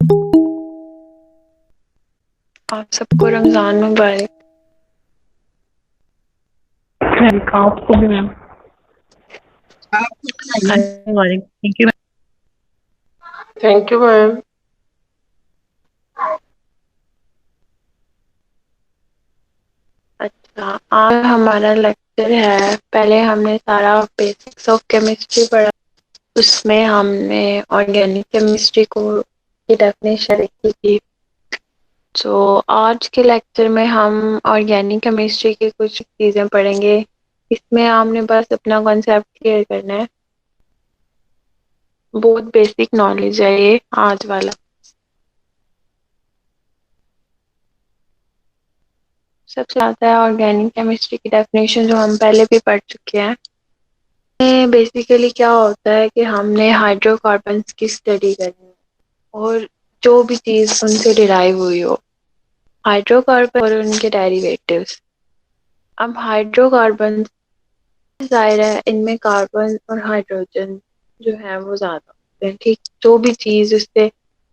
आप सबको रमजान मुबारक। आपको भी ma'am. Thank you. Thank you ma'am. अच्छा, आज हमारा लेक्चर है। पहले हमने सारा बेसिक्स ऑफ केमिस्ट्री पढ़ा। उसमें हमने ऑर्गेनिक केमिस्ट्री को की डेफिनेशन लिखी थी। तो आज के लेक्चर में हम ऑर्गेनिक केमिस्ट्री की कुछ चीज़ें पढ़ेंगे। इसमें आपने बस अपना कॉन्सेप्ट क्लियर करना है। बहुत बेसिक नॉलेज है ये आज वाला। सबसे आता है ऑर्गेनिक केमिस्ट्री की डेफिनेशन, जो हम पहले भी पढ़ चुके हैं। बेसिकली क्या होता है कि हमने हाइड्रोकार्बन्स की स्टडी करनी है और जो भी चीज़ उनसे डिराइव हुई हो, हाइड्रोकार्बन और उनके डेरिवेटिव्स। अब हाइड्रोकार्बन जाहिर है इनमें कार्बन और हाइड्रोजन जो है वो ज़्यादा होते हैं। ठीक, जो भी चीज़ उससे,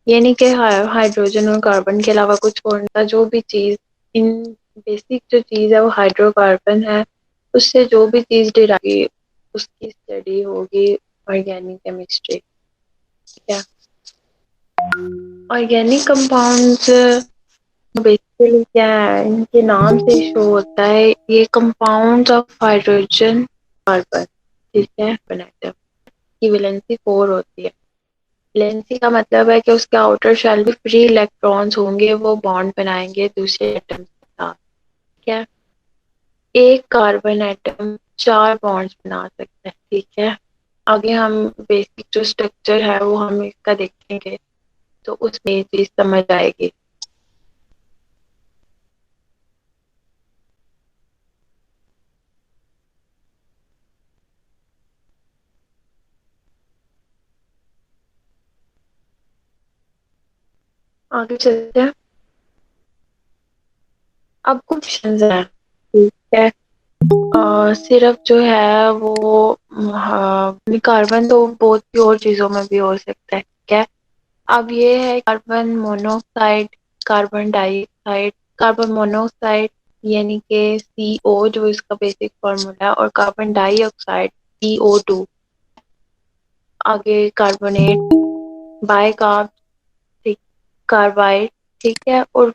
ये नहीं कि हाइड्रोजन और कार्बन के अलावा कुछ और नहीं था। जो भी चीज़ इन बेसिक जो चीज़ है वो हाइड्रोकार्बन है, उससे जो भी चीज़ डिराइव उसकी स्टडी होगी ऑर्गेनिक केमिस्ट्री। ठीक है। ऑर्गेनिक कंपाउंड्स बेसिकली क्या है, इनके नाम से शो होता है, ये कंपाउंड्स ऑफ हाइड्रोजन कार्बन। ठीक है, एटम की वैलेंसी 4 होती है। वैलेंसी का मतलब है कि उसके आउटर शेल में फ्री इलेक्ट्रॉन्स होंगे, वो बॉन्ड बनाएंगे दूसरे एटम के साथ। ठीक है। एक कार्बन एटम 4 बॉन्ड्स बना सकता है। ठीक है। आगे हम बेसिक जो स्ट्रक्चर है वो हम इसका देखेंगे, तो उसमें ये चीज समझ आएगी। आगे चलते हैं। अब कुछ क्वेश्चंस हैं। ठीक है। सिर्फ जो है वो कार्बन तो बहुत ही और चीजों में भी हो सकता है। ठीक है। अब ये है carbon monoxide, carbon dioxide, carbon monoxide यानी कि CO जो इसका बेसिक फॉर्मूला है, और कार्बन डाइऑक्साइड CO2। आगे कार्बोनेट, बाइकार्ब, ठीक, कार्बाइड। ठीक है। और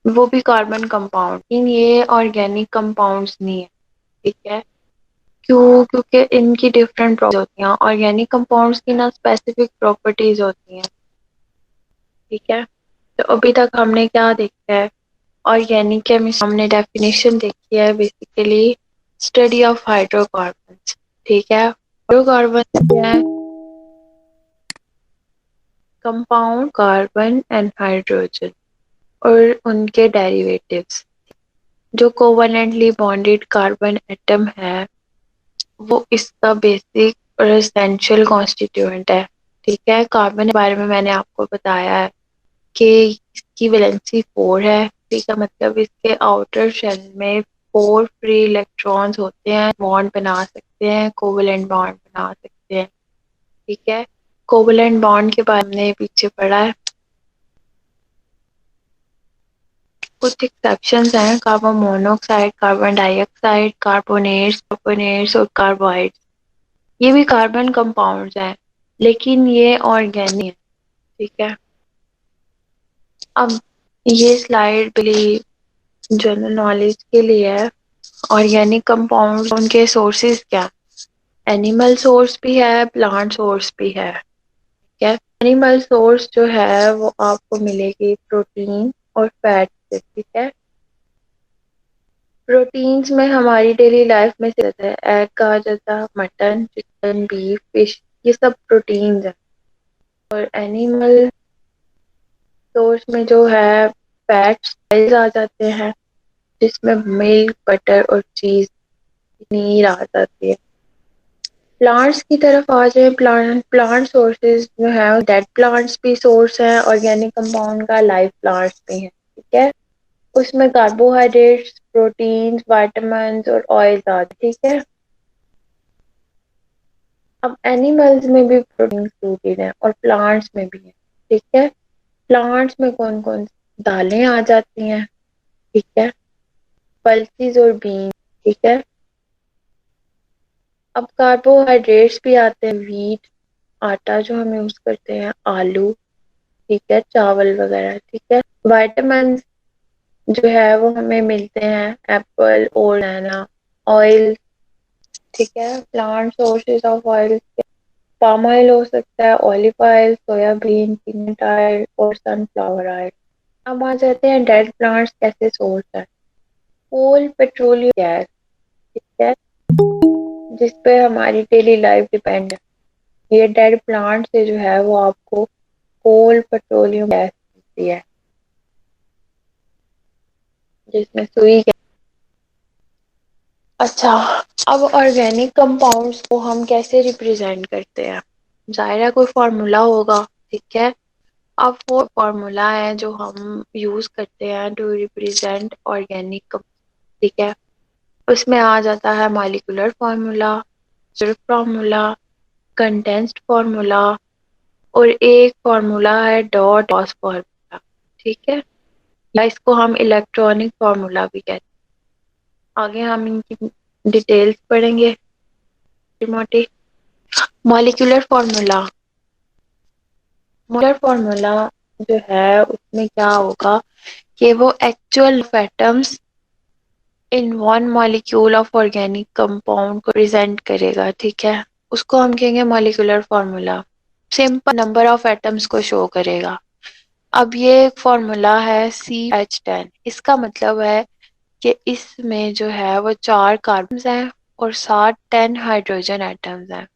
वो भी कार्बन कंपाउंड, लेकिन ये ऑर्गेनिक कंपाउंड्स नहीं है। ठीक है। क्यों? क्योंकि इनकी डिफरेंट प्रॉपर्टीज होती हैं। ऑर्गेनिक कंपाउंड्स की ना स्पेसिफिक प्रॉपर्टीज होती हैं। ठीक है। तो अभी तक हमने क्या देखा है, ऑर्गेनिक केमिस्ट्री हमने डेफिनेशन देखी है, बेसिकली स्टडी ऑफ हाइड्रोकार्बन्स। ठीक है। हाइड्रोकार्बन क्या है? कंपाउंड कार्बन एंड हाइड्रोजन और उनके डेरिवेटिव्स। जो कोवलेंटली बॉन्डेड कार्बन एटम है वो इसका बेसिक और एसेंशियल कॉन्स्टिट्यूएंट है। ठीक है। कार्बन के बारे में मैंने आपको बताया है कि इसकी वैलेंसी 4 है। ठीक है, मतलब इसके आउटर शेल में 4 फ्री इलेक्ट्रॉन्स होते हैं, बॉन्ड बना सकते हैं, कोवलेंट बॉन्ड बना सकते हैं। ठीक है। कोवलेंट बॉन्ड के बारे में हमने पीछे पढ़ा है। कुछ एक्सेप्शंस हैं, carbon monoxide, carbon dioxide, carbonates और कार्बोहाइड्रेट्स। ये भी कार्बन कंपाउंड्स हैं, लेकिन ये ऑर्गेनिक है। ठीक है। अब ये स्लाइड भी जनरल नॉलेज के लिए है। ऑर्गेनिक कंपाउंड उनके सोर्सेज क्या, एनिमल सोर्स भी है, प्लांट सोर्स भी है। ठीक है। एनिमल सोर्स जो है वो आपको मिलेगी प्रोटीन और फैट से। ठीक है। प्रोटीन्स में हमारी डेली लाइफ में से है एग कहा जाता है, मटन, चिकन, बीफ, फिश, ये सब प्रोटीन्स है। और एनिमल सोर्स में जो है फैट्स आ जाते हैं, जिसमें मिल्क, बटर और चीज, पनीर आ जाती है। प्लांट्स की तरफ आ जाए, प्लांट सोर्सेज जो है डेड प्लांट्स भी सोर्स है ऑर्गेनिक कंपाउंड का, लाइव प्लांट्स भी हैं। ठीक है। उसमें कार्बोहाइड्रेट्स, प्रोटीन्स, विटामिन्स और ऑयल्स आते हैं। ठीक है। अब एनिमल्स में भी प्रोटीन इंक्लूडेड है और प्लांट्स में भी है। ठीक है। प्लांट्स में कौन कौन सी दालें आ जाती हैं, ठीक है, पल्सीज और बीन, ठीक है। अब कार्बोहाइड्रेट्स भी आते हैं, वीट, आटा जो हम यूज करते हैं, आलू, ठीक है, चावल वगैरह, ठीक है। विटामिन जो है वो हमें मिलते हैं एप्पल और बनाना, ऑयल, ठीक है, plant sources of oil, palm oil हो सकता है, olive oil, soybean, peanut oil और सनफ्लावर ऑयल। अब आ जाते हैं डेड प्लांट्स कैसे सोर्स है। कोल, पेट्रोलियम गैस, ठीक है, जिस पे हमारी डेली लाइफ डिपेंड है। ये डेड प्लांट से जो है वो आपको कोल, पेट्रोलियम गैस मिलती है, जिसमें सुई गैस। अच्छा, अब ऑर्गेनिक कंपाउंड्स को हम कैसे रिप्रेजेंट करते हैं? जाहिर है कोई फार्मूला होगा, ठीक है। अब वो फार्मूला है जो हम यूज करते हैं टू रिप्रेजेंट ऑर्गेनिक, ठीक है। उसमें आ जाता है molecular formula, structure formula, condensed formula और एक फार्मूला है डॉट गॉस फार्मूला, ठीक है, या इसको हम इलेक्ट्रॉनिक फार्मूला भी कहते हैं। आगे हम इनकी डिटेल्स पढ़ेंगे मोटी। मॉलिक्यूलर फार्मूला, मॉलिक्यूलर फार्मूला जो है उसमें क्या होगा कि वो actual atoms in one molecule of organic compound को प्रेजेंट करेगा, ठीक है। उसको हम कहेंगे molecular formula. Simple number of atoms को शो करेगा। अब ये एक फार्मूला है CH10। इसका मतलब है कि इसमें जो है वो 4 कार्बन हैं और साथ 10 हाइड्रोजन एटम्स हैं,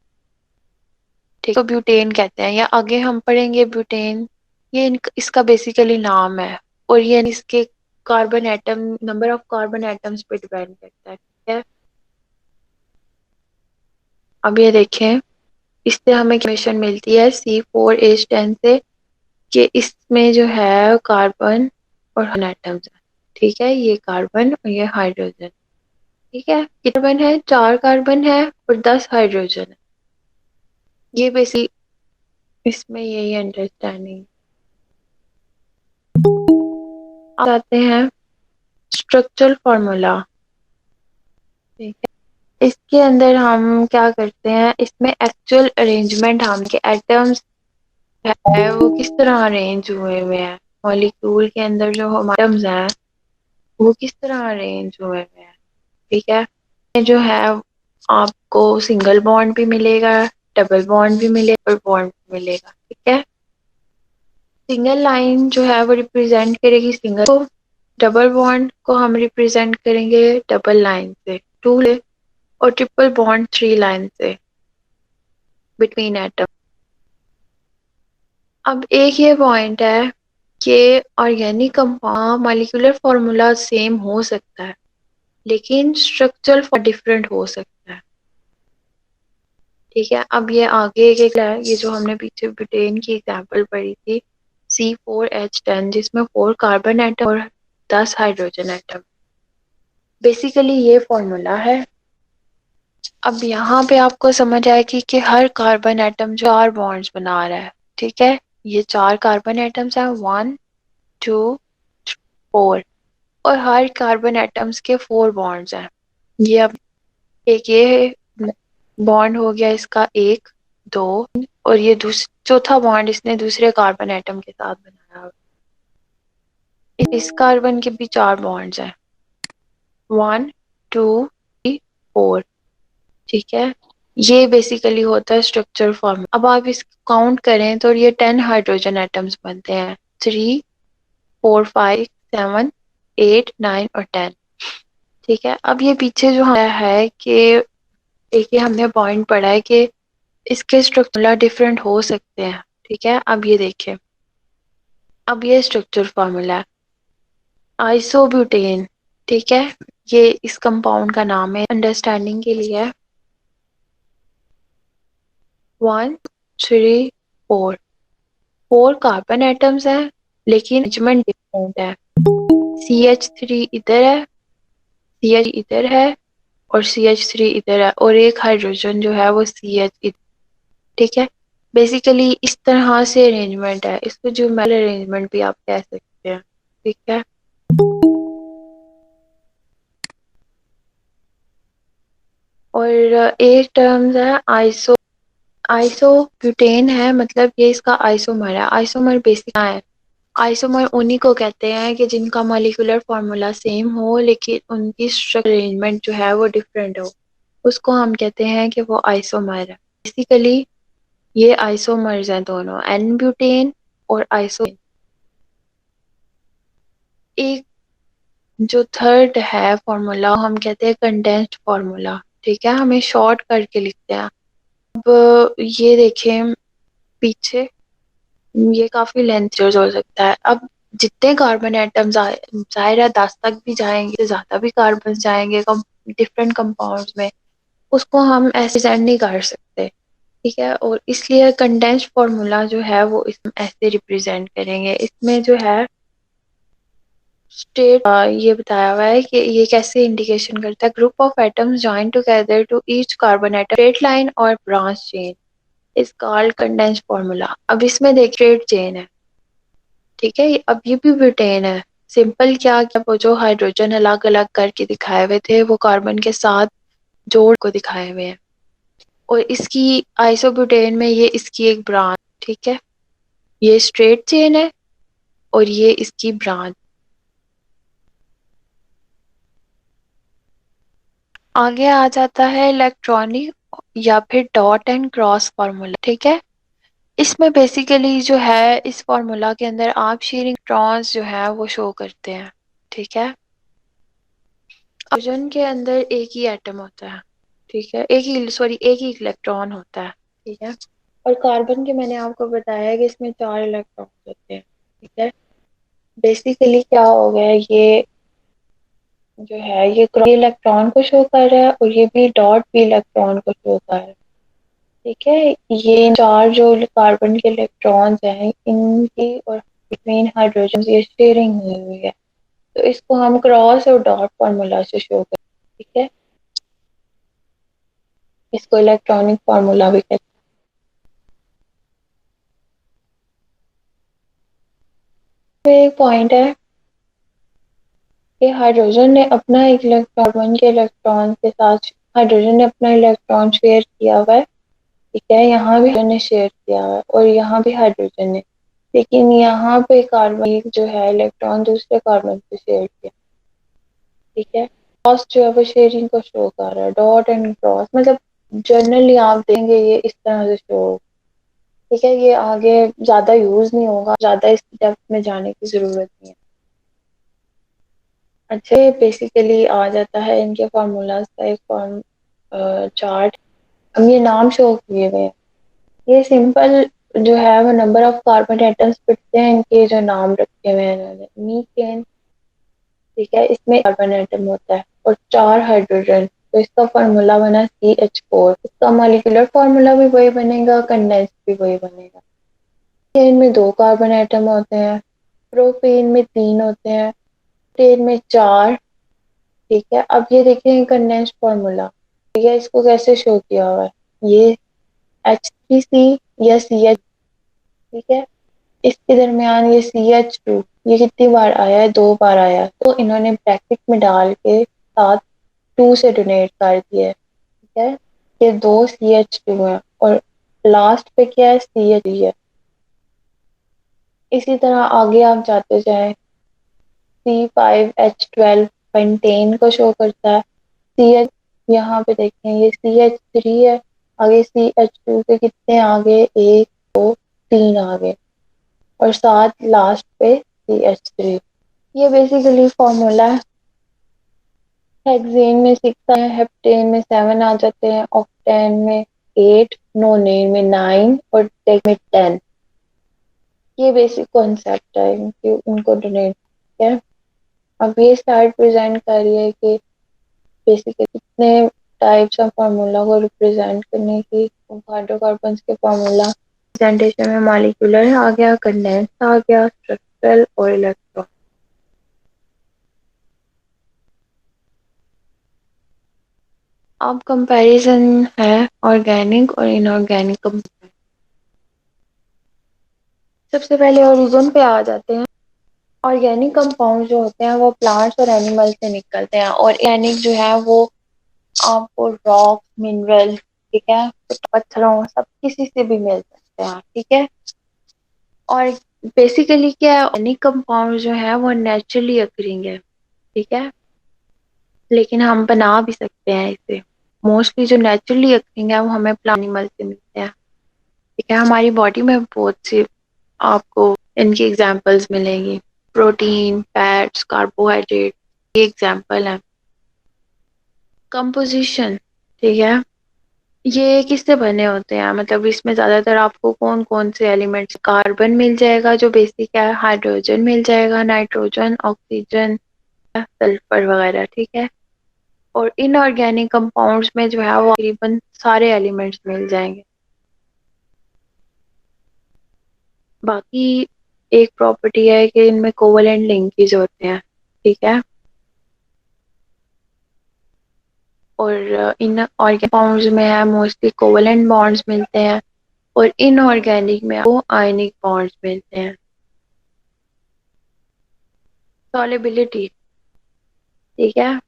ठीक। तो ब्यूटेन कहते हैं, या आगे हम पढ़ेंगे ब्यूटेन। ये इसका बेसिकली नाम है और ये इसके carbon atom, number of carbon atoms पे डिपेंड करता है, ठीक है। अब ये देखें, इससे हमें इंफॉर्मेशन मिलती है C4H10 से कि इसमें जो है कार्बन और एटम्स है, ठीक है। ये कार्बन और ये हाइड्रोजन, ठीक है। कार्बन है, 4 कार्बन है और 10 हाइड्रोजन है। ये बेसिक इसमें यही अंडरस्टैंडिंग। आते हैं स्ट्रक्चरल फार्मूला, ठीक है। इसके अंदर हम क्या करते हैं, इसमें एक्चुअल अरेंजमेंट हम के एटम्स है वो किस तरह अरेंज हुए हुए हैं, मॉलिक्यूल के अंदर जो हमारे एटम्स हैं वो किस तरह अरेंज हुए हुए हैं, ठीक है। ये जो है आपको सिंगल बॉन्ड भी मिलेगा, डबल बॉन्ड भी मिलेगा और बॉन्ड भी मिलेगा, ठीक है। सिंगल लाइन जो है वो रिप्रेजेंट करेगी सिंगल को, डबल बॉन्ड को हम रिप्रेजेंट करेंगे डबल लाइन से, टू ले, और ट्रिपल बॉन्ड 3 लाइन से बिटवीन एटम। अब एक ये पॉइंट है कि organic compound molecular formula same हो सकता है लेकिन स्ट्रक्चरल डिफरेंट हो सकता है, ठीक है। अब ये आगे एक है, ये जो हमने पीछे ब्यूटेन की एग्जांपल पढ़ी थी C4H10, जिसमें 4 कार्बन एटम और 10 हाइड्रोजन एटम। बेसिकली ये फॉर्मूला है। अब यहाँ पे आपको समझ आएगी कि हर कार्बन एटम 4 बॉन्ड्स बना रहा है, ठीक है। ये 4 कार्बन एटम्स हैं, 1 2 4, और हर कार्बन एटम्स के 4 बॉन्ड्स हैं। ये अब एक ये बॉन्ड हो गया इसका 1 2, और ये चौथा बॉन्ड इसने दूसरे कार्बन एटम के साथ बनाया। इस कार्बन के भी 4 बॉन्ड्स हैं, 1 2 3 4, ठीक है। ये बेसिकली होता है स्ट्रक्चर फॉर्म। अब आप इसको काउंट करें तो ये 10 हाइड्रोजन एटम्स बनते हैं, 3 4 5 7 8 9 और 10, ठीक है। अब ये पीछे जो है कि एक ये हमने पॉइंट पढ़ा है कि इसके स्ट्रक्चर डिफरेंट हो सकते हैं, ठीक है। अब ये देखें, अब ये स्ट्रक्चर फॉर्मूला है आइसोब्यूटेन, ठीक है। ये इस कंपाउंड का नाम है, अंडरस्टैंडिंग के लिए। 1 3 4, 4 कार्बन एटम्स हैं लेकिन अरेंजमेंट डिफरेंट है। CH3 इधर है, CH इधर है और CH3 इधर है, और एक हाइड्रोजन जो है वो CH इधर, ठीक है। बेसिकली इस तरह से अरेंजमेंट है, इसको ज्योमेट्रिकल अरेंजमेंट भी आप कह सकते हैं। ठीक है, और एक टर्म्स है आइसो, आइसोब्यूटेन है, मतलब ये इसका आइसोमर है। आइसोमर बेसिक क्या है? आइसोमर उन्हीं को कहते हैं कि जिनका मॉलिक्यूलर फार्मूला सेम हो लेकिन उनकी स्ट्रक्चर अरेंजमेंट जो है वो डिफरेंट हो, उसको हम कहते हैं कि वो आइसोमर है। बेसिकली ये आइसोमर्स हैं दोनों, एन ब्यूटेन और आइसो। एक जो थर्ड है फार्मूला हम कहते हैं कंडेंस्ड फार्मूला। ठीक है, हमें शॉर्ट करके लिखते हैं। अब ये देखें पीछे, ये काफी लेंथी हो सकता है। अब जितने कार्बन एटम्स जाहिर है 10 तक भी जाएंगे, ज्यादा भी कार्बन जाएंगे डिफरेंट कंपाउंड्स में, उसको हम ऐसे सेंड नहीं कर सकते। ठीक है, और इसलिए कंडेंस्ड फार्मूला जो है वो इसमें ऐसे रिप्रेजेंट करेंगे। इसमें जो है स्टेट ये बताया हुआ है कि ये कैसे इंडिकेशन करता है, group of atoms join together to each carbon atom straight line और branch chain is called condensed formula. अब इसमें देखिए स्ट्रेट चेन है। ठीक है, अब ये भी ब्यूटेन है। सिंपल क्या क्या, वो जो हाइड्रोजन अलग अलग करके दिखाए हुए थे वो कार्बन के साथ जोड़ को दिखाए हुए हैं, और इसकी आइसोब्यूटेन में ये इसकी एक ब्रांच। ठीक है, ये स्ट्रेट चेन है और ये इसकी ब्रांच। आगे आ जाता है इलेक्ट्रॉनिक या फिर डॉट एंड क्रॉस फार्मूला। ठीक है, इसमें बेसिकली जो है इस फार्मूला के अंदर आप शेयरिंग इलेक्ट्रॉन्स जो है वो शो करते हैं। ठीक है, हाइड्रोजन के अंदर एक ही एटम होता है। ठीक है, एक ही इलेक्ट्रॉन होता है। ठीक है, और कार्बन के मैंने आपको बताया कि इसमें 4 इलेक्ट्रॉन होते हैं। ठीक है, बेसिकली क्या हो गया, ये जो है ये इलेक्ट्रॉन को शो कर रहा है और ये भी डॉट भी इलेक्ट्रॉन को शो कर रहा है। ठीक है, ये 4 जो कार्बन के इलेक्ट्रॉन्स हैं इनकी और बिटवीन हाइड्रोजन ये शेयरिंग हुई हुई है, तो इसको हम क्रॉस और डॉट फार्मूला से शो करते हैं। ठीक है, इसको इलेक्ट्रॉनिक फार्मूला भी कहते हैं। एक पॉइंट है कि हाइड्रोजन ने अपना एक कार्बन के इलेक्ट्रॉन के साथ, हाइड्रोजन ने अपना इलेक्ट्रॉन शेयर किया हुआ है। ठीक है, यहाँ भी हाइड्रोजन ने शेयर किया हुआ है और यहाँ भी हाइड्रोजन ने, लेकिन यहाँ पे कार्बन एक जो है इलेक्ट्रॉन दूसरे कार्बन से शेयर किया। ठीक है, क्रॉस जो है वो शेयरिंग को शो कर रहा है, डॉट एंड क्रॉस मतलब जनरली आप देंगे ये इस तरह से शो। ठीक है, ये आगे ज्यादा यूज नहीं होगा, ज्यादा इस डेप्थ में जाने की जरूरत नहीं है। अच्छा, बेसिकली आ जाता है इनके फार्मूलाज का एक फॉर्म चार्ट। हम ये नाम शो किए हुए हैं, ये सिंपल जो है वो नंबर ऑफ कार्बन एटम्स बिटते हैं, इनके जो नाम रखे हुए हैं इन्होंने। मीथेन, ठीक है, इसमें कार्बन एटम होता है और 4 हाइड्रोजन, तो इसका फार्मूला बना CH4। इसका मॉलिक्यूलर फार्मूला भी वही बनेगा, कंडेंस भी वही बनेगा। मीथेन में 2 कार्बन एटम होते हैं, प्रोपेन में 3 होते हैं, टेन में 4। ठीक है, अब ये देखिए कंडेंस्ड फार्मूला, ठीक है, इसको कैसे शो किया हुआ है, ये H3C या CH। ठीक है, इसके दरमियान ये CH2, ये कितनी बार आया है, 2 बार आया है, तो इन्होंने ब्रैकेट में डाल के साथ 2 से डोनेट कर दिया है। ठीक है, ये 2 CH2 है और लास्ट पे क्या है, CH है। इसी तरह आगे आप जाते जाएं, C5H12 पेंटेन को शो करता है। CH, यहाँ पे देखें ये CH3 है, आगे CH2 के कितने आगे, 1 2 3 आगे, और साथ लास्ट पे CH3। ये बेसिकली फॉर्मूला है। हेक्सेन में 6 है, हेप्टेन में 7 आ जाते हैं, ऑक्टेन में 8, नोनेन में 9 और टेक में 10। ये बेसिक कॉन्सेप्ट है इनकी, उनको डोनेट किया है। अब ये स्लाइड प्रेजेंट कर रही है कि बेसिकली कितने टाइप्स ऑफ फार्मूला को रिप्रेजेंट करने की। हाइड्रोकार्बन्स के फार्मूला प्रेजेंटेशन में मॉलिक्यूलर है, आ गया कंडेंस, आ गया स्ट्रक्चरल और इलेक्ट्रॉन। अब कंपैरिजन है ऑर्गेनिक और इनऑर्गेनिक कंपाउंड। सबसे पहले ओरिजिन पे आ जाते हैं। ऑर्गेनिक कंपाउंड जो होते हैं वो प्लांट्स और एनिमल से निकलते हैं, और ऑर्गेनिक जो है वो आपको रॉक मिनरल, ठीक है, पत्थरों, सब किसी से भी मिल सकते हैं, ठीक है। और बेसिकली क्या है, ऑर्गेनिक कंपाउंड जो है वो नेचुरली अकरिंग है, ठीक है, लेकिन हम बना भी सकते हैं इसे। मोस्टली जो नेचुरली अकरिंग है वो हमें प्लांट एनिमल से मिलते हैं, ठीक है। हमारी बॉडी में बहुत सी आपको इनकी एग्जांपल्स मिलेंगी, प्रोटीन, फैट्स, कार्बोहाइड्रेट, ये एग्जांपल है। कंपोजिशन, ठीक है, ये किससे बने होते हैं, मतलब इसमें ज्यादातर आपको कौन कौन से एलिमेंट्स, कार्बन मिल जाएगा जो बेसिक है, हाइड्रोजन मिल जाएगा, नाइट्रोजन, ऑक्सीजन, सल्फर वगैरह, ठीक है। और इनऑर्गेनिक कंपाउंड्स में जो है वो तकरीबन सारे एलिमेंट्स मिल जाएंगे। बाकी एक प्रॉपर्टी है कि इनमें कोवलेंट लिंकेज होते हैं, ठीक है। और इन ऑर्गेनिक कंपाउंड्स में है मोस्टली कोवलेंट बॉन्ड्स मिलते हैं, और इनऑर्गेनिक में आपको आयनिक बॉन्ड्स मिलते हैं। सॉलिबिलिटी, ठीक है।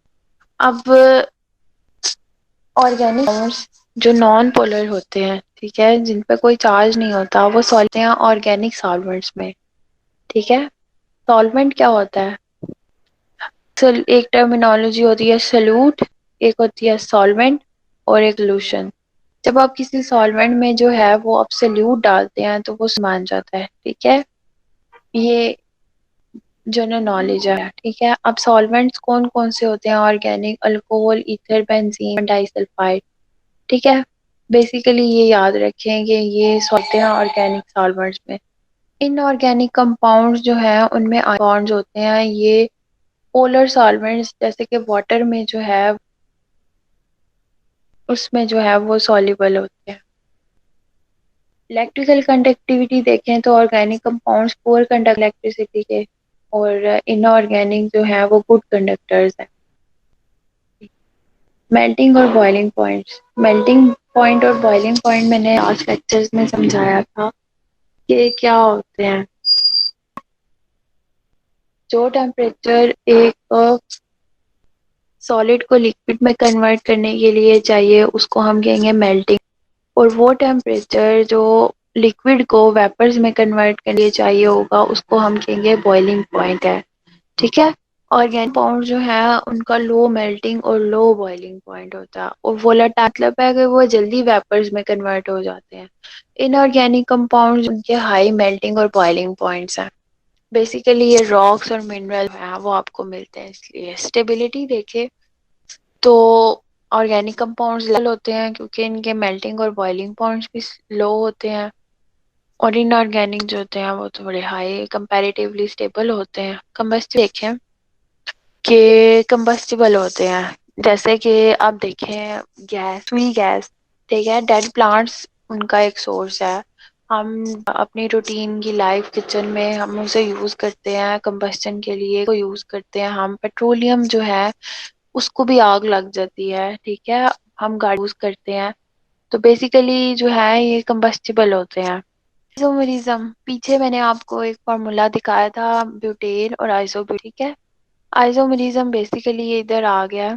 अब ऑर्गेनिक कंपाउंड्स जो नॉन पोलर होते हैं, ठीक है, जिन पे कोई चार्ज नहीं होता, वो सॉल्ट हैं ऑर्गेनिक सॉल्वेंट्स में, ठीक है। सॉल्वेंट क्या होता है, एक टर्मिनोलॉजी होती है सल्यूट, एक होती है सॉल्वेंट, और एक लूशन। जब आप किसी सॉल्वेंट में जो है वो आप सल्यूट डालते हैं तो वो मान जाता है, ठीक है। ये जनरल नॉलेज है, ठीक है। अब सॉल्वेंट्स कौन कौन से होते हैं organic, alcohol, ether, benzene, disulphide, ठीक है। बेसिकली ये याद रखें कि ये होते हैं ऑर्गेनिक सॉल्वेंट्स में। इनऑर्गेनिक कंपाउंड्स जो है उनमें बॉन्ड्स होते हैं, ये पोलर सॉल्वेंट्स जैसे कि वाटर में जो है उसमें जो है वो सॉल्युबल होते हैं। इलेक्ट्रिकल कंडक्टिविटी देखें तो organic compounds poor conduct electricity के, और इनऑर्गेनिक जो है वो गुड कंडक्टर्स हैं। मेल्टिंग और बॉइलिंग पॉइंट्स, मेल्टिंग पॉइंट और बॉइलिंग पॉइंट मैंने आज लेक्चर्स में समझाया था कि क्या होते हैं। जो टेम्परेचर एक सॉलिड को लिक्विड में कन्वर्ट करने के लिए चाहिए उसको हम कहेंगे मेल्टिंग, और वो टेम्परेचर जो लिक्विड को वेपर्स में कन्वर्ट करने के लिए चाहिए होगा उसको हम कहेंगे बॉइलिंग पॉइंट है, ठीक है। ऑर्गेनिक कंपाउंड जो है उनका लो मेल्टिंग और लो बॉइलिंग पॉइंट होता है, और वोलेटाइल मतलब है कि वो जल्दी वेपर्स में कन्वर्ट हो जाते हैं। इनऑर्गेनिक कंपाउंड उनके हाई मेल्टिंग और बॉइलिंग पॉइंट्स हैं। बेसिकली ये रॉक्स और मिनरल हैं वो आपको मिलते हैं। इसलिए स्टेबिलिटी देखे तो ऑर्गेनिक कंपाउंड्स लो होते हैं क्योंकि इनके मेल्टिंग और बॉइलिंग पॉइंट्स भी लो होते हैं, और इनऑर्गेनिक जो होते हैं वो तो बड़े हाई कंपैरेटिवली स्टेबल होते हैं। कंबस्टिव देखें कि कंबस्टिबल होते हैं, जैसे कि आप देखें गैस, हुई गैस, ठीक है, डेड प्लांट्स उनका एक सोर्स है। हम अपनी रूटीन की लाइफ किचन में हम उसे यूज करते हैं कंबस्टन के लिए, को यूज करते हैं हम। पेट्रोलियम जो है उसको भी आग लग जाती है, ठीक है, हम गाड़ी यूज करते हैं, तो बेसिकली जो है ये कंबस्टिबल होते हैं। आइसोमरिज्म, पीछे मैंने आपको एक फार्मूला दिखाया था ब्यूटेन और आइसोब्यूट, ठीक है। आइसोमरिज्म बेसिकली ये इधर आ गया,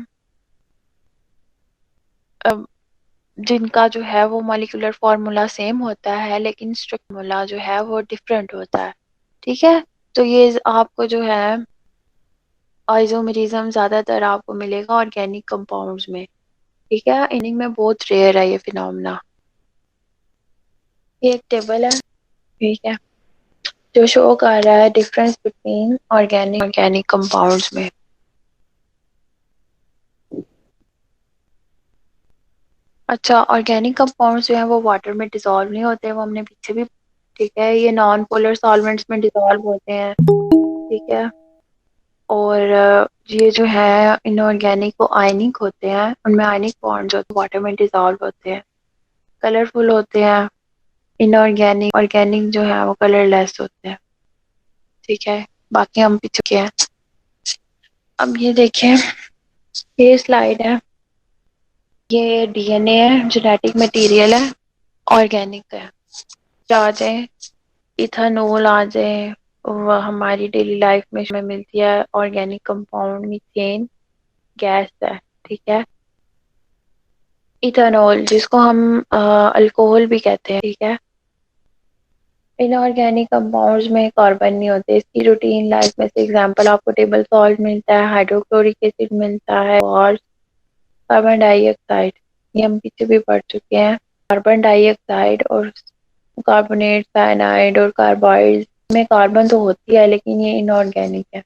अब जिनका जो है वो मॉलिक्यूलर फार्मूला सेम होता है लेकिन स्ट्रक्चर फार्मूला जो है वो डिफरेंट होता है, ठीक है। तो ये आपको जो है आइसोमरिज्म ज्यादातर आपको मिलेगा ऑर्गेनिक कंपाउंड्स में, ठीक है। इनिंग में बहुत रेयर है ये फिनोमेना। ये एक टेबल है, ठीक है, जो शो कर रहा है डिफरेंस बिटवीन ऑर्गेनिक कंपाउंड्स में। अच्छा, ऑर्गेनिक कंपाउंड्स जो है वो वाटर में डिसॉल्व नहीं होते, वो हमने पीछे भी, ठीक है, ये नॉन पोलर सॉल्वेंट्स में डिसॉल्व होते हैं, ठीक है। और ये जो है इनऑर्गेनिक वो आयनिक होते हैं, उनमें आयनिक बॉन्ड्स होते हैं, वाटर में डिसॉल्व होते हैं, कलरफुल होते हैं। इनऑर्गेनिक ऑर्गेनिक जो है वो कलरलेस होते हैं, ठीक है। बाकी हम पीछे के हैं। अब ये देखें, ये स्लाइड है, ये डीएनए है, जेनेटिक मटेरियल है, ऑर्गेनिक है। आ जाए इथानॉल आ जाए, वह हमारी डेली लाइफ में हमें मिलती है ऑर्गेनिक कंपाउंड मीथेन गैस है। ठीक है, इथानॉल जिसको हम अल्कोहल भी कहते हैं। ठीक है, इनऑर्गेनिक कंपाउंड्स में कार्बन नहीं होते। इसकी रूटीन लाइफ में से एग्जांपल आपको टेबल सॉल्ट मिलता है, हाइड्रोक्लोरिक एसिड मिलता है और कार्बन डाइऑक्साइड। ये हम पीछे भी पढ़ चुके हैं। कार्बन डाइऑक्साइड और कार्बोनेट, साइनाइड और कार्बाइड में कार्बन तो होती है लेकिन ये इनऑर्गेनिक है।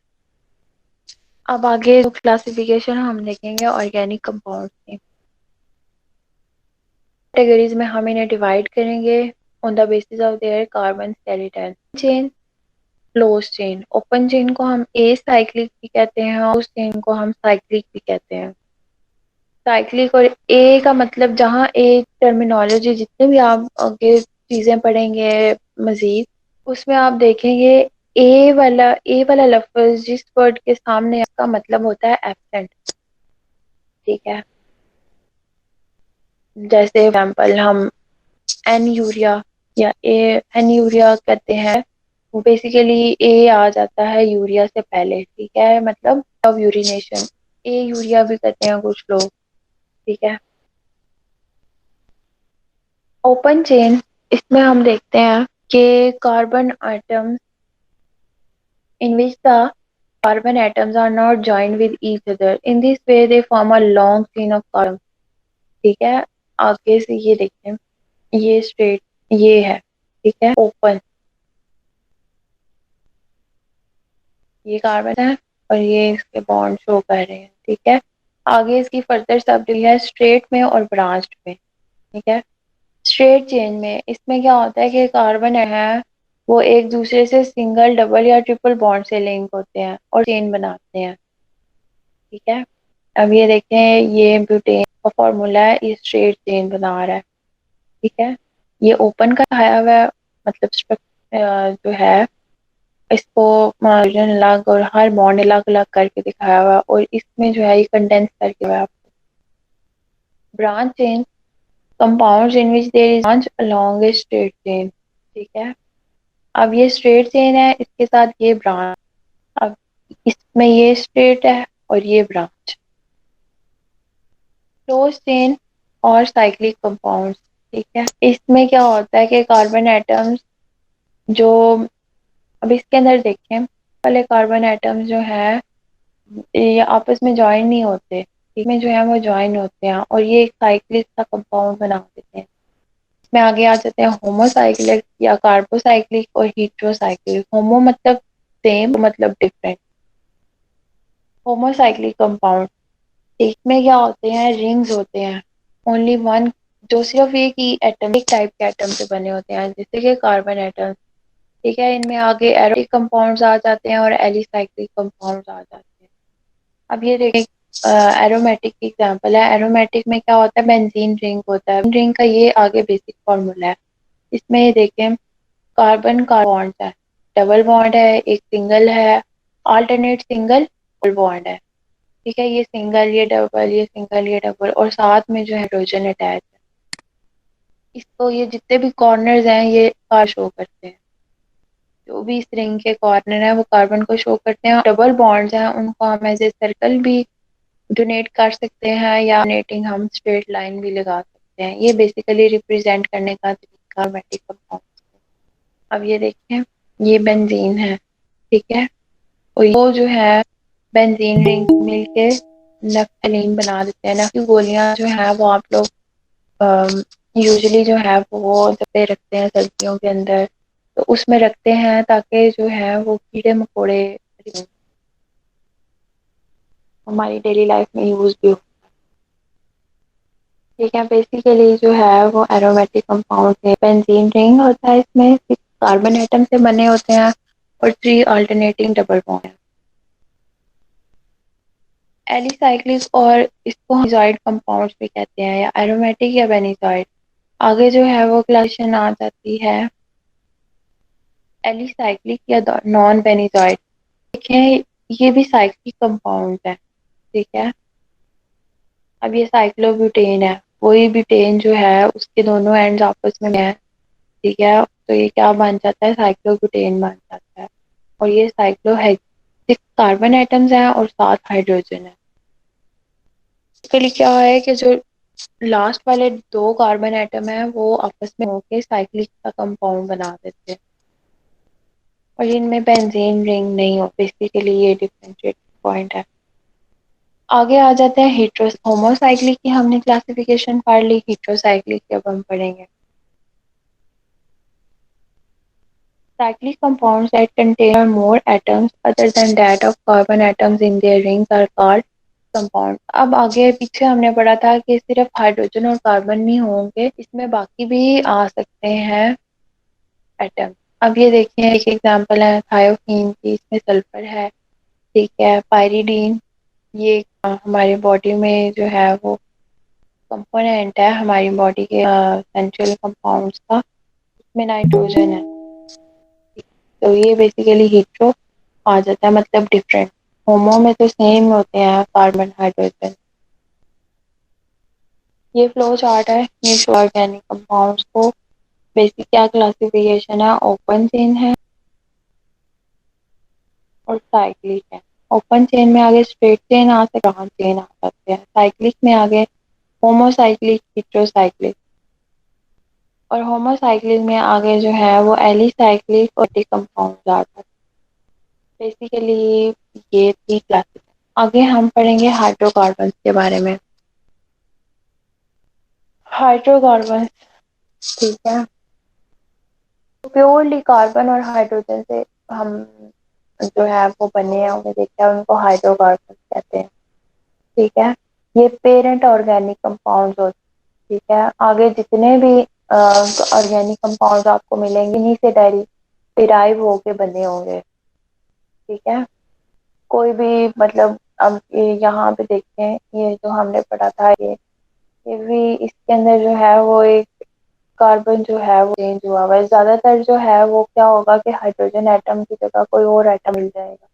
अब आगे क्लासिफिकेशन हम देखेंगे ऑर्गेनिक कंपाउंड की। कैटेगरीज में हम इन्हें डिवाइड करेंगे on the basis of their carbon skeleton. Chain, close chain. Open chain को हम ए साइक्लिक भी कहते हैं और उस चेन को हम साइक्लिक भी कहते हैं। साइक्लिक और ए का मतलब, जहाँ ए टर्मिनोलॉजी जितने भी आप आगे चीजें पढ़ेंगे मजीद, उसमें आप देखेंगे ए वाला लफ्ज जिस वर्ड के सामने इसका मतलब होता है एब्सेंट। ठीक है, जैसे एग्जाम्पल हम एन यूरिया या एन यूरिया कहते हैं, वो बेसिकली ए आ जाता है यूरिया से पहले। ठीक है, मतलब ऑफ यूरिनेशन, ए यूरिया भी कहते हैं कुछ लोग। ठीक है, ओपन चेन, इसमें हम देखते हैं कि carbon atoms in which the carbon atoms are not joined with each other. In this way they form a long chain of carbon. ठीक है, आगे से ये देखें, ये स्ट्रेट ये है। ठीक है, ओपन, ये कार्बन है और ये इसके बॉन्ड शो कर रहे हैं। ठीक है, आगे इसकी फर्दर सब है स्ट्रेट में और ब्रांच्ड में। ठीक है, स्ट्रेट चेन में इसमें क्या होता है कि कार्बन है वो एक दूसरे से सिंगल, डबल या ट्रिपल बॉन्ड से लिंक होते हैं और चेन बनाते हैं। ठीक है, अब ये देखें, ये ब्यूटेन का फॉर्मूला है, ये स्ट्रेट चेन बना रहा है। ठीक है, ये ओपन का आया हुआ है, मतलब जो है इसको मार्जिन अलग और हर बॉन्ड अलग अलग करके दिखाया हुआ है और इसमें जो है ये कंडेंस करके हुआ है। Branch chain, compounds in which there is branch along a straight chain. ठीक है, अब ये स्ट्रेट चेन है, इसके साथ ये ब्रांच, अब इसमें ये स्ट्रेट है और ये ब्रांच। क्लोज चेन और साइक्लिक कंपाउंड्स। ठीक है, इसमें क्या होता है कि कार्बन एटम्स जो, अब इसके अंदर देखें, पहले कार्बन एटम्स जो है ये आपस में ज्वाइन नहीं होते, इसमें जो है वो ज्वाइन होते हैं और ये एक साइक्लिक का कंपाउंड बना देते हैं। इसमें आगे आ जाते हैं होमोसाइक्लिक या कार्बोसाइक्लिक और हीट्रोसाइक्लिक। होमो मतलब सेम, मतलब डिफरेंट। होमोसाइक्लिक कंपाउंड, इसमें क्या होते हैं, रिंग्स होते हैं, ओनली वन, जो सिर्फ एक ही एटम, एक टाइप के एटम से बने होते हैं, जैसे कि कार्बन एटम। ठीक है, इनमें आगे एरोमेटिक कंपाउंड्स आ जाते हैं और एलिसाइक्लिक कंपाउंड्स आ जाते हैं। अब ये देखिए, एरोमेटिक की एग्जांपल है। एरोमेटिक में क्या होता है, बेंजीन रिंग होता है। रिंग का ये आगे बेसिक फॉर्मूला है। इसमें ये देखें, कार्बन का बॉन्ड है, डबल बॉन्ड है, एक सिंगल है, अल्टरनेट सिंगल डबल बॉन्ड है। ठीक है, ये सिंगल, ये डबल, ये सिंगल, ये डबल और साथ में जो है हाइड्रोजन अटैच है। इसको ये जितने भी कॉर्नर्स हैं ये कार शो करते हैं, जो भी इस रिंग के कॉर्नर है वो कार्बन को शो करते हैं। डबल बॉन्ड्स हैं उनको हम एज ए सर्कल भी डोनेट कर सकते हैं या डोनेटिंग हम स्ट्रेट लाइन भी लगा सकते हैं। ये बेसिकली रिप्रेजेंट करने का तरीका एरोमेटिक कंपाउंड। अब ये देखें, ये बेंजीन है। ठीक है, और वो जो है बेंजीन रिंग मिलके नफ्थलीन बना देते हैं। नफ्थ की गोलियां जो है वो आप लोग यूजुअली जो है वो दबे रखते हैं सर्दियों के अंदर, तो उसमें रखते हैं ताकि जो है वो कीड़े मकोड़े हमारी डेली लाइफ में यूज भी हो। ठीक है, बेसिकली जो है वो एरोमेटिक कंपाउंड है। बेंजीन रिंग होता है, इसमें 6 कार्बन एटम से बने होते हैं और 3 अल्टरनेटिंग डबल बॉन्ड है। एलिसाइक्लिक, और इसको बेंजोइक कंपाउंड्स भी कहते हैं या एरोमेटिक या बेंजोइक। आगे जो है वो क्लासिफिकेशन आ जाती है एलिसाइक्लिक या नॉन बेंजोइक। देखें, ये भी साइक्लिक कंपाउंड है। ठीक है, अब ये साइक्लोब्यूटेन है, वही ब्यूटेन जो है उसके दोनों एंड्स आपस में है। ठीक है, तो ये क्या बन जाता है, साइक्लोब्यूटेन बन जाता है। और ये साइक्लोहेक्सिक कार्बन एटम्स हैं और 7 हाइड्रोजन है। इसके लिए क्या है कि जो लास्ट वाले 2 कार्बन एटम है वो आपस में होके साइक्लिक का कंपाउंड बना देते हैं और इनमें बेंजीन रिंग नहीं हो। बेसिकली ये डिफरेंशिएट पॉइंट है। आगे आ जाते हैं होमोसाइक्लिक की हमने क्लासिफिकेशन पढ़ ली, हेटेरोसाइक्लिक की अब हम पढ़ेंगे। Cyclic compounds that contain more atoms other than that of carbon atoms in their rings are called compound। अब आगे पीछे हमने पढ़ा था कि सिर्फ हाइड्रोजन और कार्बन नहीं होंगे, इसमें बाकी भी आ सकते हैं एटम। अब ये देखिए एक एग्जांपल है थायोफीन की, इसमें सल्फर है, ठीक है। पायरीडीन, ये हमारे बॉडी में जो है वो कंपोनेंट है हमारी बॉडी के एसेंशियल कंपाउंड्स का, इसमें नाइट्रोजन है। तो ये बेसिकली हीट्रो आ जाता है, मतलब डिफरेंट। होमो में तो सेम होते हैं कार्बन हाइड्रोजन। ये फ्लो चार्ट है, ये ऑर्गेनिक कंपाउंड्स को बेसिक क्या क्लासिफिकेशन है, ओपन चेन है और साइक्लिक है। ओपन चेन में आगे स्ट्रेट चेन आ सकते हैं, चेन आ सकते हैं। साइक्लिक में आगे होमोसाइक्लिक, हेटेरोसाइक्लिक। और होमोसाइक्लिक में आगे जो है वो एलिसाइक्लिक और कंपाउंड आ जाते हैं। बेसिकली ये 3 क्लासेस। आगे हम पढ़ेंगे हाइड्रोकार्बन के बारे में। हाइड्रोकार्बन, ठीक है, प्योरली कार्बन और हाइड्रोजन से हम जो है वो बने हैं, उन्हें देखते हैं, उनको हाइड्रोकार्बन कहते हैं, ठीक है। ये पेरेंट ऑर्गेनिक कंपाउंड्स होते हैं, ठीक है। आगे जितने भी ऑर्गेनिक कंपाउंड्स आपको मिलेंगे इन्हीं से डिराइव होके बने होंगे, ठीक है। कोई भी मतलब अब ये यहाँ पे देखते हैं, ये जो हमने पढ़ा था ये भी इसके अंदर जो है वो एक कार्बन जो है वो चेंज हुआ हुआ है। ज्यादातर जो है वो क्या होगा कि हाइड्रोजन एटम की जगह कोई और एटम मिल जाएगा,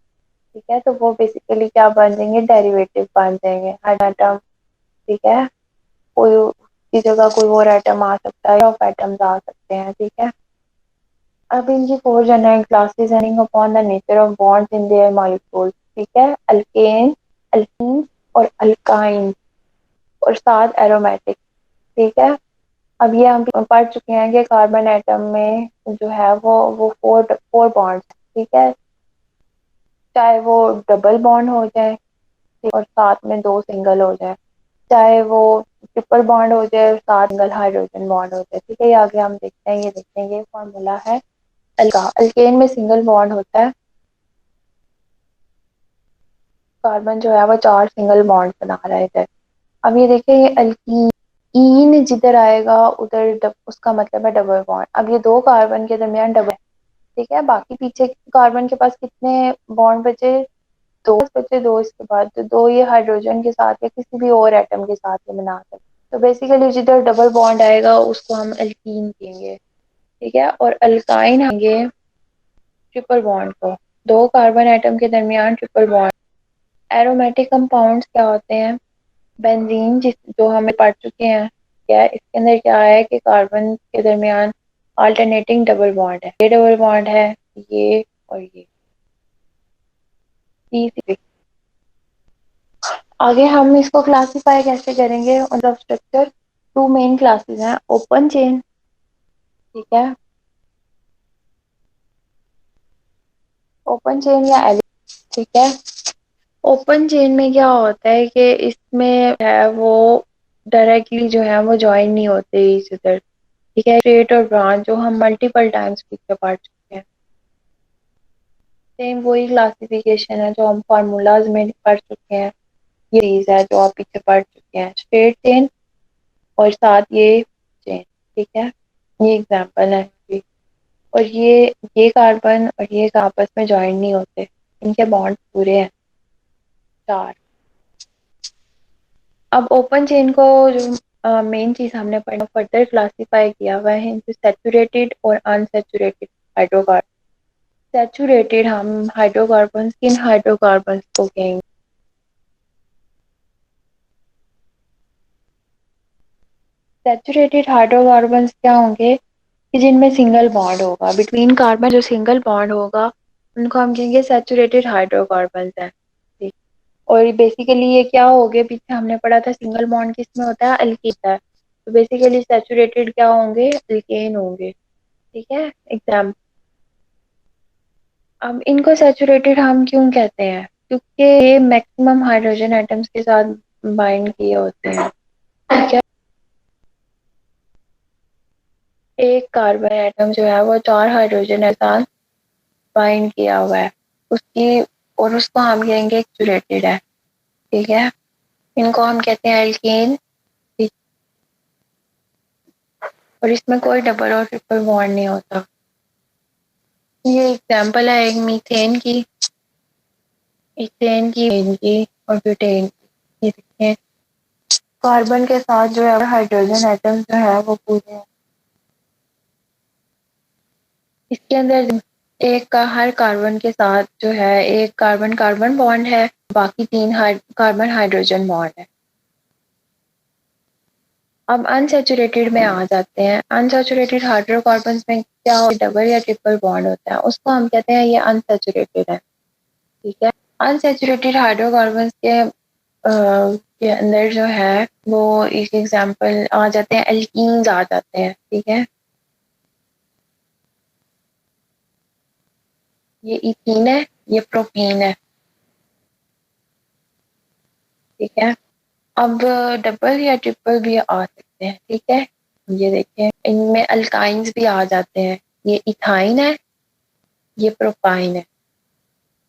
ठीक है। तो वो बेसिकली क्या बन जाएंगे, डेरिवेटिव बन जाएंगे हाइड्रोजन एटम, ठीक है। कोई उसकी जगह कोई और एटम आ सकता है, ऑफ एटम्स आ सकते हैं, ठीक है। अब इनकी 4 जनरल क्लासेस हैं upon the nature of bonds in their molecules, ठीक है। अल्केन, अल्कीन और अल्काइन और 7 एरोमेटिक, ठीक है। अब ये हम पढ़ चुके हैं कि कार्बन एटम में जो है वो फोर फोर बॉन्ड्स, ठीक है। चाहे वो डबल बॉन्ड हो जाए और साथ में 2 सिंगल हो जाए, चाहे वो ट्रिपल बॉन्ड हो जाए और साथ सिंगल हाइड्रोजन बॉन्ड हो जाए, ठीक है। ये आगे हम देखते हैं, ये देखते हैं, ये फॉर्मूला है अल्केन में सिंगल बॉन्ड होता है, कार्बन जो है वो 4 सिंगल बॉन्ड बना रहा है इधर। अब ये देखिए ये अल्कीन जिधर आएगा उधर उसका मतलब है डबल बॉन्ड। अब ये 2 कार्बन के दरमियान डबल, ठीक है। बाकी पीछे कार्बन के पास कितने बॉन्ड बचे, 2 बचे। 2 इसके बाद तो 2 ये हाइड्रोजन के साथ या किसी भी और एटम के साथ ये बना सकते। तो बेसिकली जिधर डबल बॉन्ड आएगा उसको हम एल्कीन कहेंगे, ठीक है। और अल्काइन आएंगे ट्रिपल बॉन्ड को, 2 कार्बन एटम के दरमियान ट्रिपल बॉन्ड। एरोमेटिक कंपाउंड्स क्या होते हैं, बेंजीन जो हमें पढ़ चुके हैं, क्या इसके अंदर क्या है कि कार्बन के दरमियान अल्टरनेटिंग डबल बॉन्ड है, ये डबल बॉन्ड है, ये और ये तीसरी। आगे हम इसको क्लासिफाई कैसे करेंगे, मतलब स्ट्रक्चर 2 मेन क्लासेस हैं, ओपन चेन, ठीक है। ओपन चेन या ठीक है। ओपन चेन में क्या होता है कि इसमें है वो डायरेक्टली जो है वो ज्वाइन नहीं होते इस उधर, ठीक है। स्ट्रेट और ब्रांच जो हम मल्टीपल टाइम्स पीछे पढ़ चुके हैं, सेम वही क्लासिफिकेशन है जो हम फार्मूलाज में पढ़ चुके हैं। ये चीज है जो आप पीछे पढ़ चुके हैं, स्ट्रेट चेन और साथ ये चेन, ठीक है। ये एग्जांपल है अभी। और ये कार्बन और ये आपस में ज्वाइन नहीं होते, इनके बॉन्ड पूरे हैं 4। अब ओपन चेन को जो मेन चीज हमने पढ़ा फर्दर क्लासिफाई किया हुआ है इनटू सैचुरेटेड और अनसैचुरेटेड हाइड्रोकार्बन। सैचुरेटेड हम हाइड्रोकार्बन, किन हाइड्रोकार्बन को कहेंगे, सैचुरेटेड हाइड्रोकार्बन क्या होंगे, कि जिनमें सिंगल बॉन्ड होगा बिटवीन कार्बन, जो सिंगल बॉन्ड होगा उनको हम कहेंगे सैचुरेटेड हाइड्रोकार्बन है। ठीक। और बेसिकली ये क्या हो गया, पीछे हमने पढ़ा था सिंगल बॉन्ड किसमें होता है, अल्कीन है। तो बेसिकली सैचुरेटेड क्या होंगे, अल्केन होंगे। ठीक है। एग्जाम, अब इनको सैचुरेटेड हम क्यों कहते हैं, क्योंकि ये मैक्सिमम हाइड्रोजन एटम्स के साथ बाइंड किए होते हैं। ठीक है। एक कार्बन एटम जो है वो 4 हाइड्रोजन के साथ बाइंड किया हुआ है उसकी, और उसको हम कहेंगे सैचुरेटेड है। ठीक है। इनको हम कहते हैं एल्केन। और इसमें कोई डबल और ट्रिपल बॉन्ड नहीं होता। ये एग्जांपल है एक मीथेन की, इथेन की और ब्यूटेन की। ये देखिए कार्बन के साथ जो है हाइड्रोजन एटम जो है वो पूरे हैं। इसके अंदर एक का हर कार्बन के साथ जो है एक कार्बन कार्बन बॉन्ड है, बाकी 3 कार्बन हाइड्रोजन बॉन्ड है। अब अनसैचुरेटेड में आ जाते हैं। अनसैचुरेटेड हाइड्रोकार्बन में क्या हो, डबल या ट्रिपल बॉन्ड होता है, उसको हम कहते हैं ये अनसैचुरेटेड है। ठीक है। अनसैचुरेटेड हाइड्रोकार्बन के अंदर जो है वो एक एग्जांपल आ जाते हैं, एल्कीन्स आ जाते हैं। ठीक है। ये इथीन है, ये प्रोपीन है। ठीक है। अब डबल या ट्रिपल भी आ सकते हैं। ठीक है। ये देखें इनमें अल्काइंस भी आ जाते हैं। ये इथाइन है, ये प्रोपाइन है।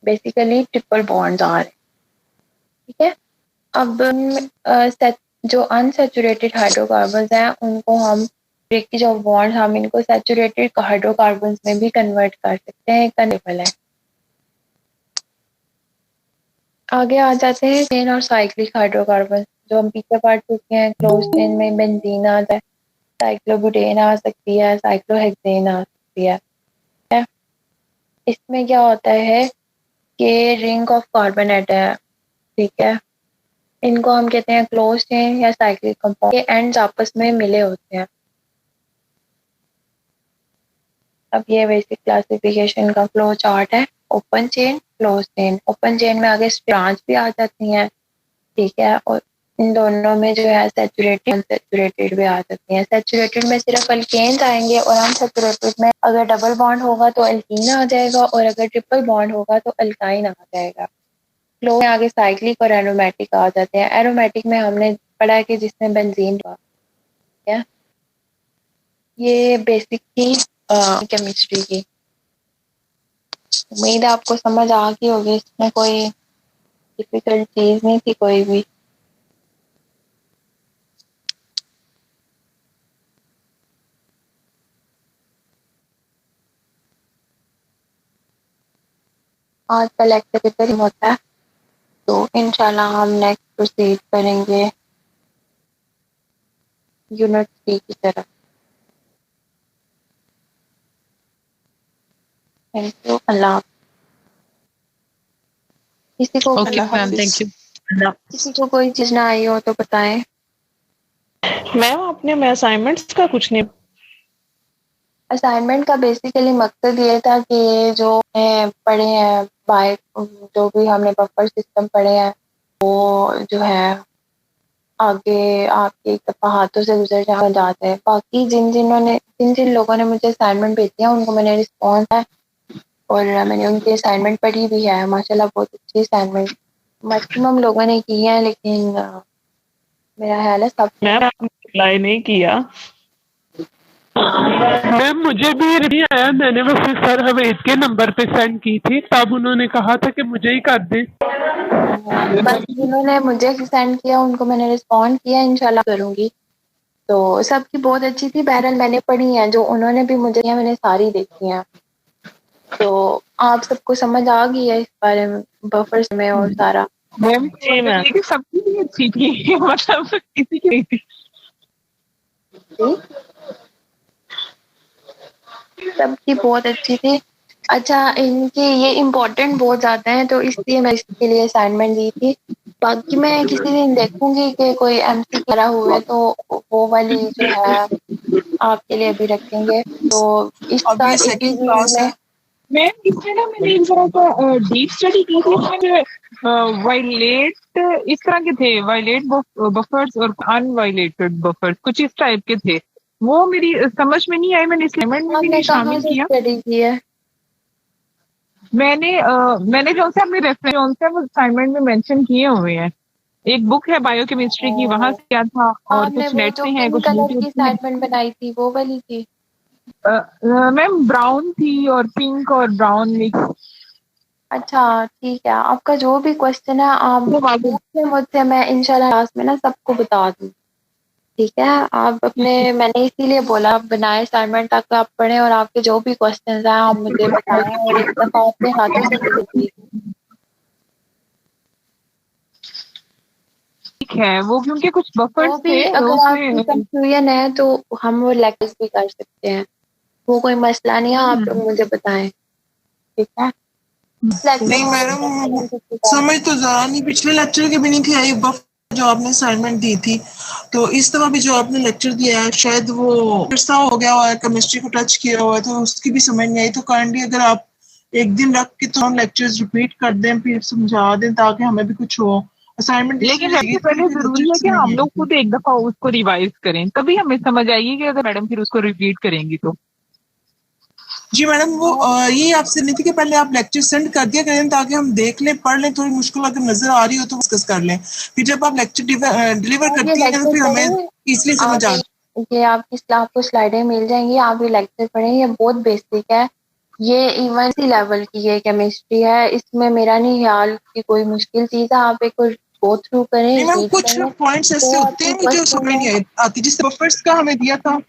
बेसिकली ट्रिपल बॉन्ड्स आ रहे हैं। ठीक है। अब जो अनसैचुरेटेड हाइड्रोकार्बन्स हैं उनको हम ब्रेकेज ऑफ बॉन्ड, हम इनको सैचुरेटेड हाइड्रोकार्बन्स में भी कन्वर्ट कर सकते हैं, कन्वर्टेबल है। आगे आ जाते हैं चेन और साइक्लिक हाइड्रोकार्बन, जो हम पीछे पढ़ चुके हैं। क्लोज चेन में बेंजीन आ जाए, साइक्लोब्यूटेन आ सकती है, साइक्लोहेक्सेन आ सकती है। इसमें क्या होता है कि रिंग ऑफ कार्बन एटम है। ठीक है। इनको हम कहते हैं क्लोज चेन या साइक्लिक कंपाउंड, के एंड्स आपस में मिले होते हैं। अब ये बेसिक क्लासिफिकेशन का फ्लो चार्ट है। Open chain, close chain. Open chain में आगे ब्रांच भी आ जाती हैं। ठीक है। और इन दोनों में जो है सैचुरेटेड अनसैचुरेटेड भी आ जाती हैं। सैचुरेटेड में सिर्फ अल्केन्स आएंगे और अनसैचुरेटेड में अगर डबल बॉन्ड होगा तो अल्कीन आ जाएगा और अगर ट्रिपल बॉन्ड होगा तो अल्काइन आ जाएगा। फ्लो में आगे साइक्लिक और एरोमेटिक आ जाते हैं। एरोमेटिक में हमने पढ़ा है कि जिसमें बेंजीन है। ये बेसिक थी केमिस्ट्री की। उम्मीद है आपको समझ आ गई होगी, इसमें कोई डिफिकल्ट चीज नहीं थी कोई भी। आज का लेक्चर इतना ही होता है, तो इंशाल्लाह हम नेक्स्ट प्रोसीड करेंगे यूनिट 3 की तरफ। Thank you. अल्लाह। किसी को ओके मैम, थैंक यू। किसी को कोई चीज ना आई हो तो बताएं। मैम आपने मैं असाइनमेंट्स का कुछ नहीं। असाइनमेंट का बेसिकली मकसद ये था कि ये जो पढ़े हैं बाय, जो भी हमने बफर सिस्टम पढ़े हैं वो जो है आगे आपके एक दफा हाथों से गुजर जाते हैं। बाकी जिन जिन लोगों ने मुझे असाइनमेंट भेजी है उनको मैंने रिस्पॉन्स है और मैंने उनकी असाइनमेंट पढ़ी भी है। माशाल्लाह बहुत अच्छी असाइनमेंट मैक्सिमम लोगों ने की है, लेकिन मेरा ख्याल है सब। मैम आपने अप्लाई नहीं किया। मैम मुझे भी नहीं आया, मैंने वो फिर सर हवेद के नंबर पे सेंड की थी, तब उन्होंने कहा था कि मुझे ही कर दें। बस जिन्होंने मुझे सेंड किया उनको मैंने रिस्पॉन्ड किया, इंशाल्लाह करूंगी। तो सबकी बहुत अच्छी थी। बहरहाल मैंने पढ़ी है, जो उन्होंने भी मुझे किया मैंने सारी देखी हैं। तो आप सबको समझ आ गई है इस बारे में, बफर्स में और सारा। मैम जी मैम सबकी अच्छी थी मतलब किसी की नहीं थी। सबकी बहुत अच्छी थी। अच्छा, इनकी ये इम्पोर्टेंट बहुत ज्यादा है तो इसलिए मैं इसके लिए असाइनमेंट दी थी। बाकी मैं किसी दिन देखूंगी कि कोई एमसी करा हुए तो वो वाली जो है आपके लिए भी रखेंगे। तो अब इसका ये 21 सेकंड क्लास है। मैम इसमें ना मैंने एक तरह का डीप स्टडी की थी, इसमें वायलेट इस तरह के थे, वायलेट बफर्स और अनवायलेटेड बफर्स कुछ इस टाइप के थे। वो मेरी समझ में नहीं आई, मैंने असाइनमेंट में भी आपने नहीं कहाँ शामिल से किया। स्टडी की है? मैंने जो से अपने रेफरेंस जो से वो असाइनमेंट में मेंशन किए हुए हैं। एक बुक है बायोकेमिस्ट्री की, वहां से क्या था, और आपने कुछ वो नेट जो से है, पिंक कुछ कलर यूट्यूब की से है। असाइनमेंट बनाई थी वो वाली थी? मैम ब्राउन थी और पिंक और ब्राउन मिक्स। अच्छा ठीक है, आपका जो भी क्वेश्चन है आप पूछ लें मुझसे, मैं इंशाल्लाह क्लास में ना सबको बता दूँ। ठीक है, आप अपने, मैंने इसीलिए बोला आप बनाए असाइनमेंट ताकि आप पढ़ें और आपके जो भी क्वेश्चन हैं आप मुझे बताएं और एक दफा अपने हाथों से दे दीजिए। ठीक है, वो क्योंकि कुछ तो बफर्स भी थे अगर आपकी उसमें। कंफ्यूजन है तो हम वो लेक्चर्स भी कर सकते हैं, वो कोई मसला नहीं है, आप मुझे बताएं। ठीक है, नहीं मैडम, समझ तो जरा नहीं, पिछले लेक्चर के भी नहीं थी आई बफ जो आपने असाइनमेंट दी थी, तो इस दफा भी जो आपने लेक्चर दिया है शायद वो फिर हो गया हुआ है, केमिस्ट्री को टच किया हुआ है, तो उसकी भी समझ नहीं आई। तो काइंडली अगर आप एक दिन रख के तो हम लेक्चर्स रिपीट कर दें, फिर समझा दें ताकि हमें भी कुछ हो। असाइनमेंट लेकिन सबसे पहले जरूरी है कि हम लोग खुद एक दफा उसको रिवाइज करें, तभी हमें समझ आएगी कि अगर मैडम फिर उसको रिपीट करेंगी तो। जी मैडम, वो ये आपसे नहीं थी कि पहले आप लेक्चर सेंड कर दिया करें ताकि हम देख लें, पढ़ लें, थोड़ी मुश्किल अगर नजर आ रही हो तो डिस्कस कर लें। फिर जब आप लेक्चर डिलीवर करती हैं तो फिर हमें इजीली समझ आ। ये आपको स्लाइडें मिल जाएंगी, आप ये लेक्चर पढ़ें, ये बहुत बेसिक है, ये इवन सी लेवल की ये केमिस्ट्री है, इसमें मेरा नहीं ख्याल कि कोई मुश्किल चीज है। आप एक गो थ्रू करें, मैम कुछ पॉइंट्स ऐसे होते हैं जो समझ नहीं आती, जिस बफर्स का हमें दिया था